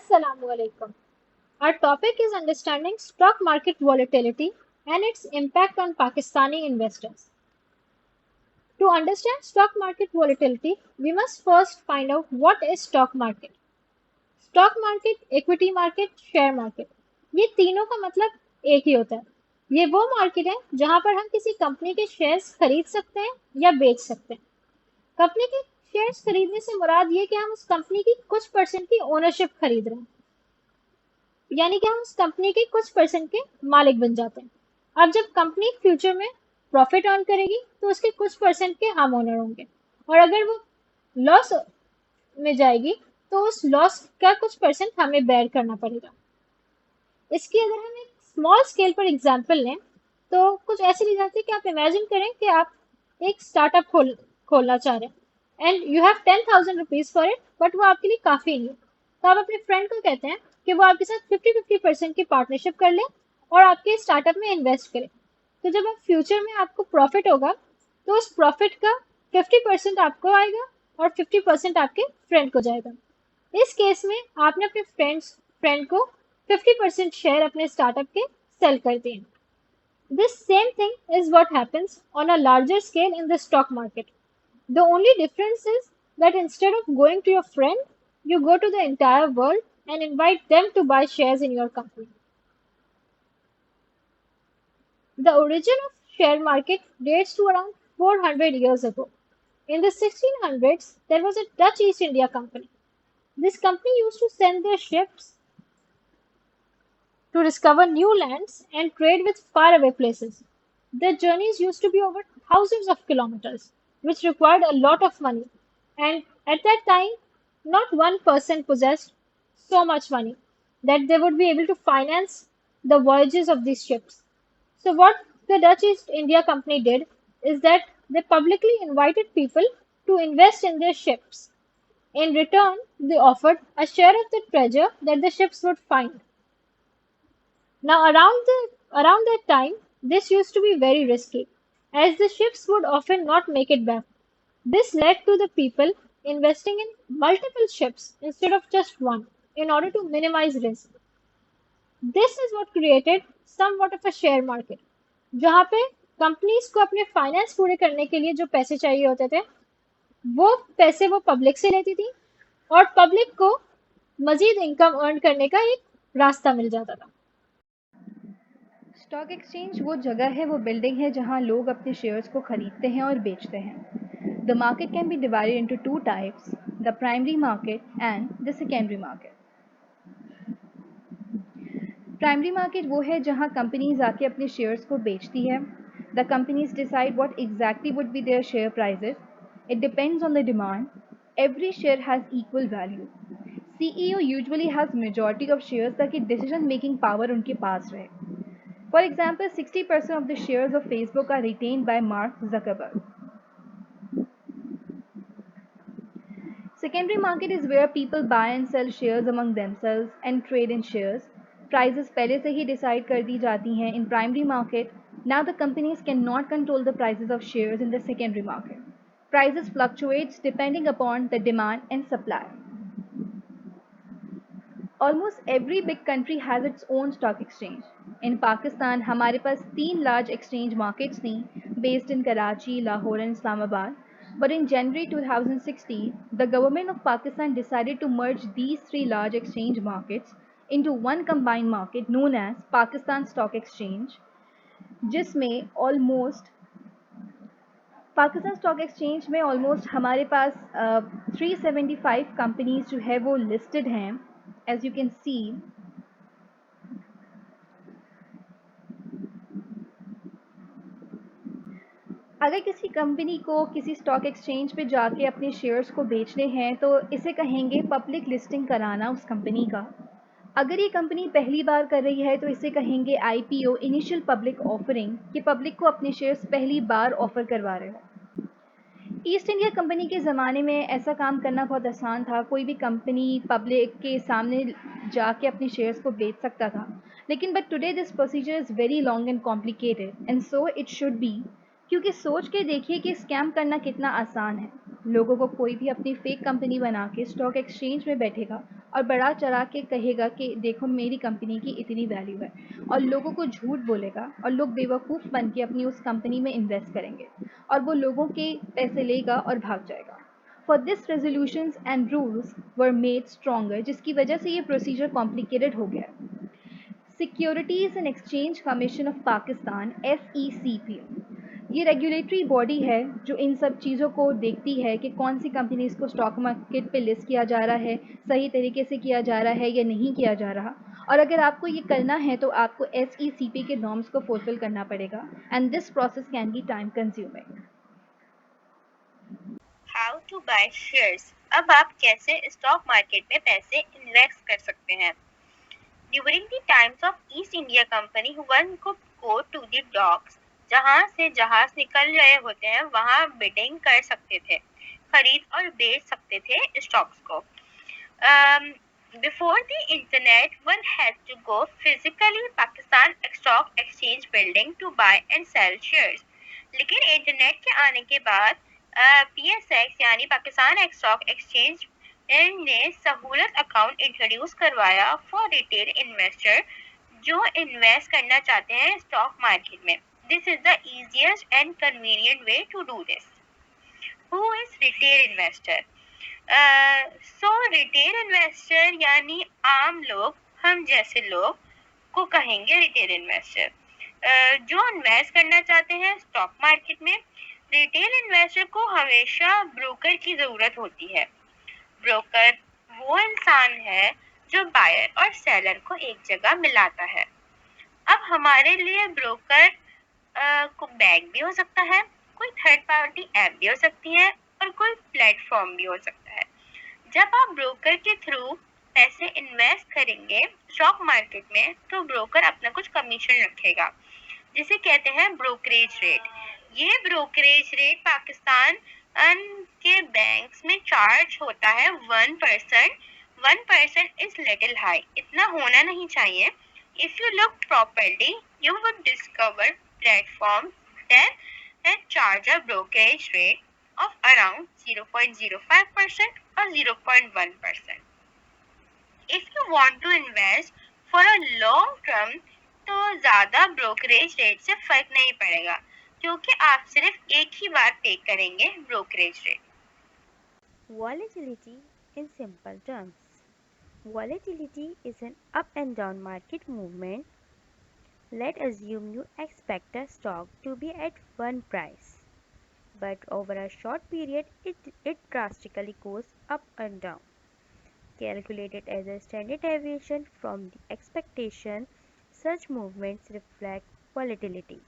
Assalamualaikum. Our topic is understanding stock market volatility and its impact on Pakistani investors. To understand stock market volatility, we must first find out what is stock market. Stock market, equity market, share market, ये तीनों का मतलब एक ही होता है। ये वो market है जहां पर हम किसी कंपनी के शेयर्स खरीद सकते हैं या बेच सकते हैं। कंपनी के शेयर्स खरीदने से मुराद ये कि हम उस कंपनी की कुछ परसेंट की ओनरशिप खरीद रहे हैं, यानी कि हम उस कंपनी के कुछ परसेंट के मालिक बन जाते हैं। अब जब कंपनी फ्यूचर में प्रॉफिट अर्न करेगी तो उसके कुछ परसेंट के हम ओनर होंगे, और अगर वो लॉस में जाएगी तो उस लॉस का कुछ परसेंट हमें बेयर करना पड़ेगा। इसकी अगर हम एक स्मॉल स्केल पर एग्जांपल लें तो कुछ ऐसे ली जाती है कि आप इमेजिन करें कि आप एक स्टार्टअप खोलना चाह रहे हैं and you have 10,000 rupees for it, but वो आपके लिए काफ़ी नहीं है। तो आप अपने फ्रेंड को कहते हैं कि वो आपके साथ 50-50% की पार्टनरशिप कर ले और आपके स्टार्टअप में इन्वेस्ट करे। तो जब आप फ्यूचर में आपको प्रॉफिट होगा तो उस प्रॉफिट का 50% आपको आएगा और 50% आपके फ्रेंड को जाएगा। इस केस में आपने अपने फ्रेंड को 50% शेयर अपने स्टार्टअप के सेल कर दिए। This same thing is what happens on a larger scale in the stock market. The only difference is that instead of going to your friend, you go to the entire world and invite them to buy shares in your company. The origin of share market dates to around 400 years ago. In the 1600s, there was a Dutch East India Company. This company used to send their ships to discover new lands and trade with faraway places. Their journeys used to be over thousands of kilometers, which required a lot of money. And at that time, not one person possessed so much money that they would be able to finance the voyages of these ships. So, what the Dutch East India Company did is that they publicly invited people to invest in their ships. In return, they offered a share of the treasure that the ships would find. Now, around that time, this used to be very risky, as the ships would often not make it back. This led to the people investing in multiple ships instead of just one in order to minimize risk. This is what created somewhat of a share market, जहाँ पे companies को अपने finance पूरे करने के लिए जो पैसे चाहिए होते थे वो पैसे वो पब्लिक से लेती थी और पब्लिक को मजीद इनकम अर्न करने का एक रास्ता मिल जाता था। स्टॉक एक्सचेंज वो जगह है, वो बिल्डिंग है जहां लोग अपने शेयर्स को खरीदते हैं और बेचते हैं। The market can be divided into two types, the primary market and the secondary market. Primary market वो है जहां कंपनीज आके अपने शेयर्स को बेचती है। The companies decide what exactly would be their share prices. It depends on the demand. Every share has equal value. CEO usually has majority of shares ताकि decision making power उनके पास रहे। For example, 60% of the shares of Facebook are retained by Mark Zuckerberg. Secondary market is where people buy and sell shares among themselves and trade in shares. Prices पहले से ही decide कर दी जाती हैं in primary market. Now the companies cannot control the prices of shares in the secondary market. Prices fluctuates depending upon the demand and supply. Almost every big country has its own stock exchange. In Pakistan, हमारे पास 3 large exchange markets थी, based in Karachi, Lahore and Islamabad. But in January 2016, the government of Pakistan decided to merge these 3 large exchange markets into one combined market known as Pakistan Stock Exchange, जिसमें almost Pakistan stock exchange में almost हमारे पास 375 companies जो है वो listed हैं, as you can see. अगर किसी company को किसी स्टॉक एक्सचेंज पे जाके अपने शेयर्स को बेचने हैं तो इसे कहेंगे पब्लिक लिस्टिंग कराना उस कंपनी का। अगर ये कंपनी पहली बार कर रही है तो इसे कहेंगे आईपीओ, इनिशियल पब्लिक ऑफरिंग, कि पब्लिक को अपने शेयर्स पहली बार ऑफर करवा रहे हो। ईस्ट इंडिया कंपनी के ज़माने में ऐसा काम करना बहुत आसान था। कोई भी कंपनी पब्लिक के सामने जाके अपने शेयर्स को बेच सकता था, लेकिन but today this procedure is very long and complicated and so it should be. क्योंकि सोच के देखिए कि स्कैम करना कितना आसान है। लोगों को कोई भी अपनी फेक कंपनी बना के स्टॉक एक्सचेंज में बैठेगा और बढ़ा चढ़ा के कहेगा कि देखो मेरी कंपनी की इतनी वैल्यू है, और लोगों को झूठ बोलेगा और लोग बेवकूफ़ बन के अपनी उस कंपनी में इन्वेस्ट करेंगे और वो लोगों के पैसे लेगा और भाग जाएगा। For this resolutions and rules were made stronger, जिसकी वजह से ये प्रोसीजर कॉम्प्लिकेटेड हो गया। Securities and exchange commission of Pakistan, SECP, ये रेगुलेटरी बॉडी है जो इन सब चीज़ों को देखती है कि कौन सी कंपनीज को स्टॉक मार्केट पे लिस्ट किया जा रहा है, सही तरीके से किया जा रहा है या नहीं किया जा रहा। और अगर आपको ये करना है तो आपको SECP के नॉर्म्स को फुलफिल करना पड़ेगा, and this process can be time consuming. How to buy shares. अब आप कैसे स्टॉक मार्केट में पैसे इन्वेस्ट कर सकते हैं। During the times of East India Company one could go to the docks, जहां से जहाज निकल रहे होते हैं वहां बिडिंग कर सकते थे, खरीद और बेच सकते थे स्टॉक्स को। Before the internet, one had to go physically Pakistan Stock Exchange building to buy and sell shares. लेकिन इंटरनेट के आने के बाद PSX यानी पाकिस्तान स्टॉक एक्सचेंज ने सहूलत अकाउंट इंट्रोड्यूस करवाया फॉर रिटेल इन्वेस्टर जो इन्वेस्ट करना चाहते हैं स्टॉक मार्केट में। This is the easiest and convenient way to do this. Who is retail investor? So retail investor यानी आम लोग, हम जैसे लोग को कहेंगे रिटेल इन्वेस्टर, जो इन्वेस्ट करना चाहते हैं स्टॉक मार्केट में। रिटेल इन्वेस्टर को हमेशा ब्रोकर की जरूरत होती है। ब्रोकर वो इंसान है जो बायर और सेलर को एक जगह मिलाता है। अब हमारे लिए ब्रोकर को बैंक भी हो सकता है, कोई थर्ड पार्टी ऐप भी हो सकती है और कोई प्लेटफॉर्म भी हो सकता है। जब आप ब्रोकर के थ्रू पैसे इन्वेस्ट करेंगे स्टॉक मार्केट में तो ब्रोकर अपना कुछ कमीशन रखेगा, जिसे कहते हैं ब्रोकरेज रेट। ये ब्रोकरेज रेट पाकिस्तान के बैंक्स में चार्ज होता है 1%। 1% इज लिटिल हाई, इतना होना नहीं चाहिए। If you look properly you would discover platform that charge a brokerage rate of around 0.05% or 0.1%. If you want to invest for a long term तो ज़्यादा ब्रोकरेज रेट से फर्क नहीं पड़ेगा, क्योंकि आप सिर्फ एक ही बार पे करेंगे brokerage rate. Volatility in simple terms. Volatility is an up and down market movement. Let's assume you expect a stock to be at one price, but over a short period it drastically goes up and down. Calculated as a standard deviation from the expectation, such movements reflect volatility.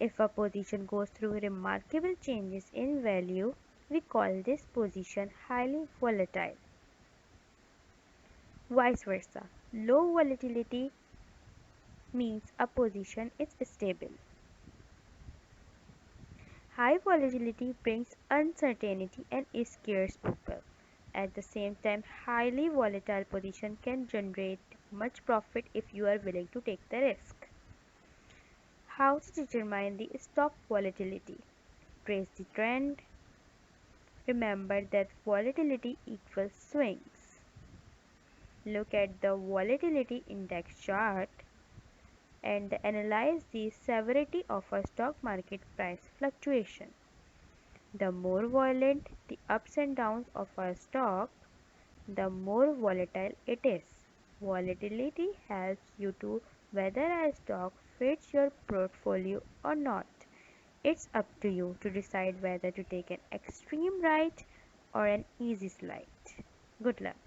If a position goes through remarkable changes in value, we call this position highly volatile. Vice versa, low volatility means a position is stable. High volatility brings uncertainty and scares people. At the same time, highly volatile position can generate much profit if you are willing to take the risk. How to determine the stock volatility? Trace the trend. Remember that volatility equals swings. Look at the volatility index chart and analyze the severity of a stock market price fluctuation. The more violent the ups and downs of a stock, the more volatile it is. Volatility helps you to whether a stock fits your portfolio or not. It's up to you to decide whether to take an extreme right or an easy slide. Good luck.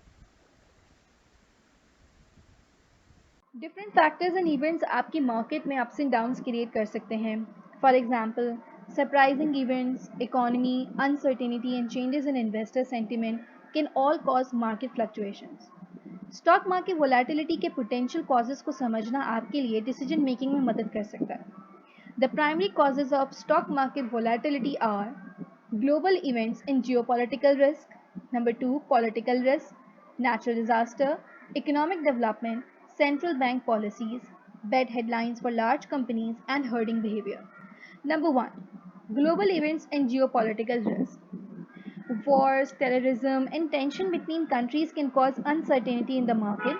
Different factors and events आपकी market में ups and downs create कर सकते हैं। For example, surprising events, economy, uncertainty and changes in investor sentiment can all cause market fluctuations. Stock market volatility के potential causes को समझना आपके लिए डिसीजन मेकिंग में मदद कर सकता है। The primary causes of stock market volatility are global events in geopolitical risk, number 2 political risk, natural disaster, economic development, central bank policies, bad headlines for large companies, and herding behavior. Number 1. Global events and geopolitical risk. Wars, terrorism and tension between countries can cause uncertainty in the market,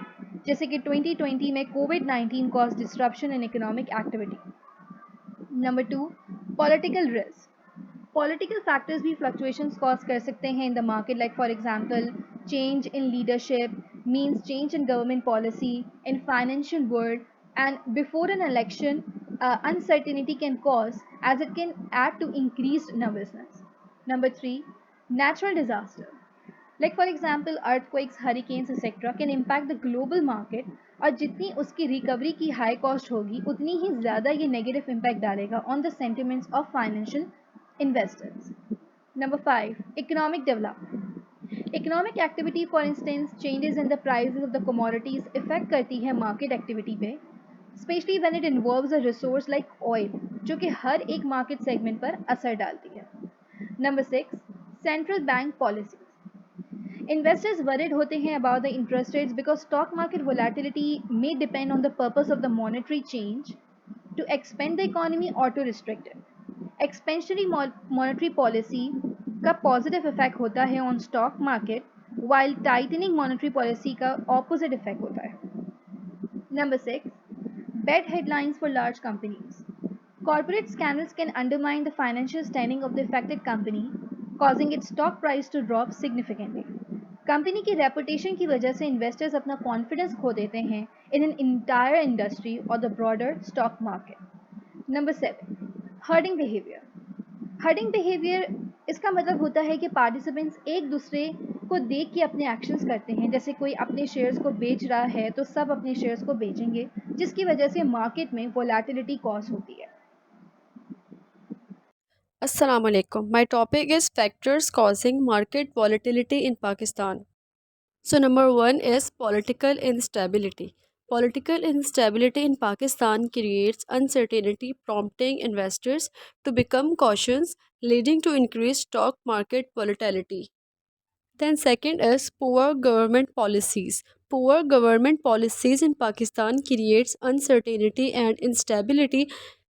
जैसे कि 2020 में COVID-19 caused disruption in economic activity. Number 2, political risk. Political factors भी fluctuations cause कर सकते हैं in the market, like for example change in leadership means change in government policy in financial world, and before an election uncertainty can cause as it can add to increased nervousness. Number 3, natural disaster, like for example earthquakes, hurricanes etc can impact the global market, और जितनी उसकी recovery की high cost होगी उतनी ही ज़्यादा ये negative impact डालेगा on the sentiments of financial investors. Number 5, economic development. Economic activity, for instance, changes in the prices of the commodities affect करती है market activity पे, especially when it involves a resource like oil, जो कि हर एक market segment पर असर डालती है. Number 6, central bank policies. Investors worried होते हैं about the interest rates because stock market volatility may depend on the purpose of the monetary change to expand the economy or to restrict it. Expansionary monetary policy का positive effect होता है on stock market, while tightening monetary policy का opposite effect होता है. Number 6, bad headlines for large companies. Corporate scandals can undermine the financial standing of the affected company, causing its stock price to drop significantly. Company की reputation की वजह से investors अपना confidence खो देते हैं इन एन इंटायर इंडस्ट्री और the broader stock market. Number 7, herding behaviour. Herding behaviour इसका मतलब होता है कि पार्टिसिपेंट्स एक दूसरे को देख के अपने एक्शंस करते हैं, जैसे कोई अपने शेयर्स को बेच रहा है तो सब अपने शेयर्स को बेचेंगे, जिसकी वजह से मार्केट में वोलेटिलिटी कॉज होती है. Assalamu alaikum. My topic is factors causing market volatility in Pakistan. So number 1 is political instability. Political instability in Pakistan creates uncertainty, prompting investors to become cautious, leading to increased stock market volatility. Then second is poor government policies. Poor government policies in Pakistan creates uncertainty and instability,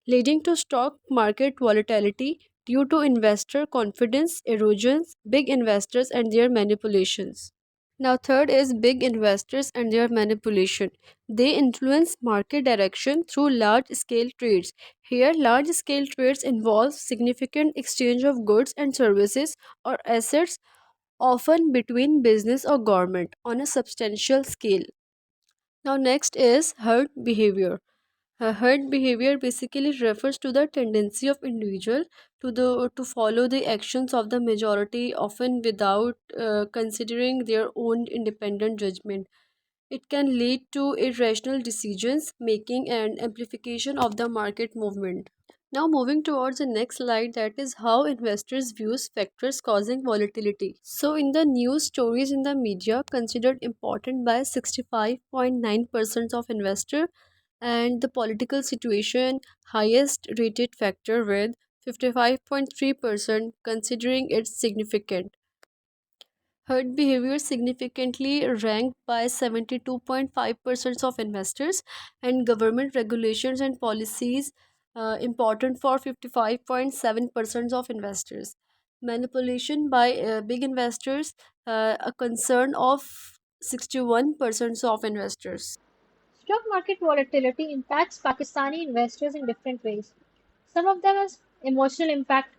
leading to stock market volatility due to investor confidence erosions, big investors and their manipulations. Now third is big investors and their manipulation. They influence market direction through large scale trades. Here large scale trades involve significant exchange of goods and services or assets, often between business or government on a substantial scale. Now next is herd behavior. Herd behavior basically refers to the tendency of individual to follow the actions of the majority, often without considering their own independent judgment. It can lead to irrational decisions making and amplification of the market movement. Now moving towards the next slide, that is how investors views factors causing volatility. So in the news stories in the media considered important by 65.9% of investor, and the political situation highest rated factor with 55.3% considering it significant. Herd behavior significantly ranked by 72.5% of investors, and government regulations and policies important for 55.7% of investors. Manipulation by big investors a concern of 61% of investors. Stock market volatility impacts Pakistani investors in different ways. Some of them has emotional impact.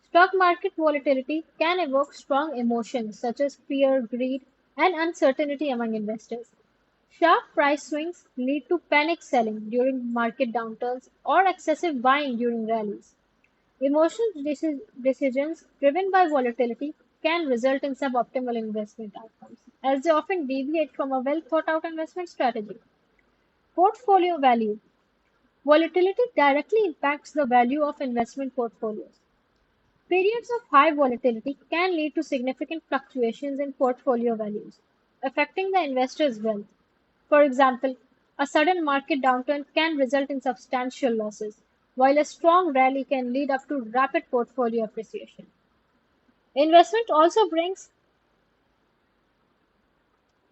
Stock market volatility can evoke strong emotions such as fear, greed, and uncertainty among investors. Sharp price swings lead to panic selling during market downturns or excessive buying during rallies. Emotional decisions driven by volatility can result in suboptimal investment outcomes, as they often deviate from a well thought out investment strategy. Portfolio value. Volatility directly impacts the value of investment portfolios. Periods of high volatility can lead to significant fluctuations in portfolio values, affecting the investor's wealth. For example, a sudden market downturn can result in substantial losses, while a strong rally can lead up to rapid portfolio appreciation. Investment also brings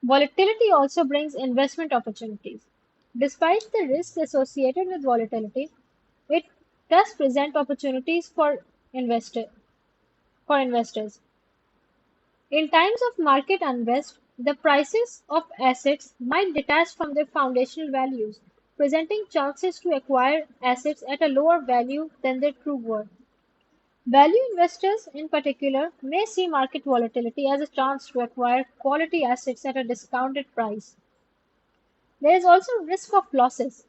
Volatility also brings investment opportunities. Despite the risks associated with volatility, it does present opportunities for investors. In times of market unrest, the prices of assets might detach from their foundational values, presenting chances to acquire assets at a lower value than their true worth. Value investors, in particular, may see market volatility as a chance to acquire quality assets at a discounted price. There is also risk of losses.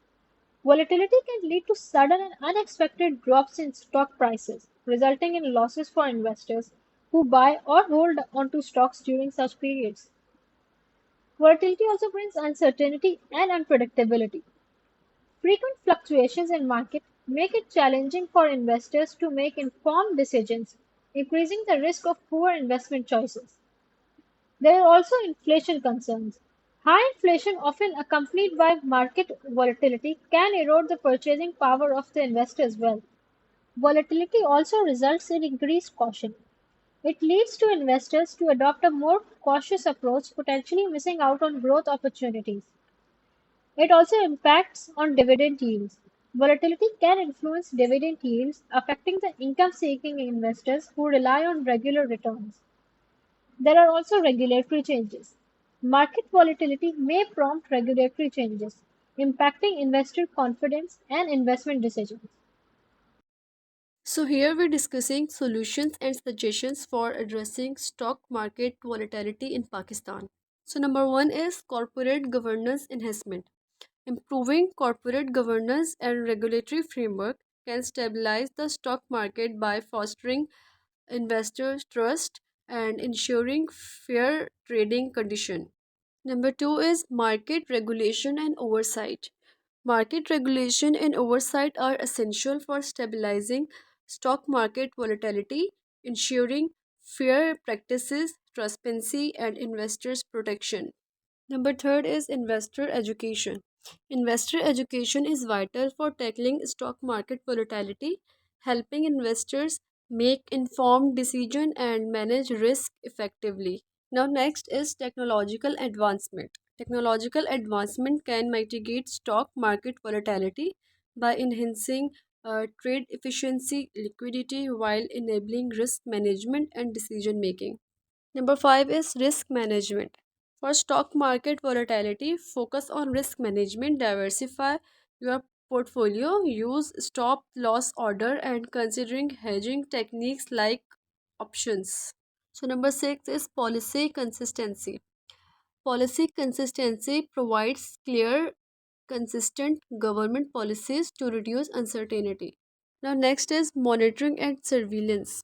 Volatility can lead to sudden and unexpected drops in stock prices, resulting in losses for investors who buy or hold onto stocks during such periods. Volatility also brings uncertainty and unpredictability. Frequent fluctuations in market make it challenging for investors to make informed decisions, increasing the risk of poor investment choices. There are also inflation concerns. High inflation, often accompanied by market volatility, can erode the purchasing power of the investor's wealth. Volatility also results in increased caution. It leads to investors to adopt a more cautious approach, potentially missing out on growth opportunities. It also impacts on dividend yields. Volatility can influence dividend yields, affecting the income seeking investors who rely on regular returns. There are also regulatory changes. Market volatility may prompt regulatory changes, impacting investor confidence and investment decisions. So here we're discussing solutions and suggestions for addressing stock market volatility in Pakistan. So number one is corporate governance enhancement. Improving corporate governance and regulatory framework can stabilize the stock market by fostering investors' trust and ensuring fair trading conditions. Number two is market regulation and oversight. Market regulation and oversight are essential for stabilizing stock market volatility, ensuring fair practices, transparency, and investors' protection. Number third is investor education. Investor education is vital for tackling stock market volatility, helping investors make informed decisions and manage risk effectively. Now, next is technological advancement. Technological advancement can mitigate stock market volatility by enhancing trade efficiency, liquidity, while enabling risk management and decision making. Number five is risk management. For stock market volatility, focus on risk management, diversify your portfolio, use stop loss order, and considering hedging techniques like options. So, number six is policy consistency. Policy consistency provides clear, consistent government policies to reduce uncertainty. Now, next is monitoring and surveillance.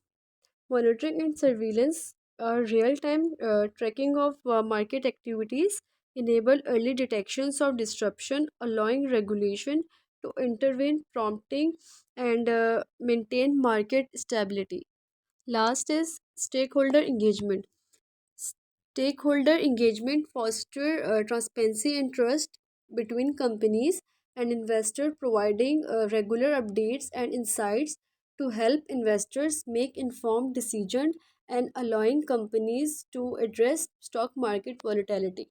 Monitoring and surveillance are real time tracking of market activities, enable early detections of disruption, allowing regulation to intervene, prompting and maintain market stability. Last is stakeholder engagement. Stakeholder engagement foster transparency and trust between companies and investors, providing regular updates and insights to help investors make informed decisions and allowing companies to address stock market volatility.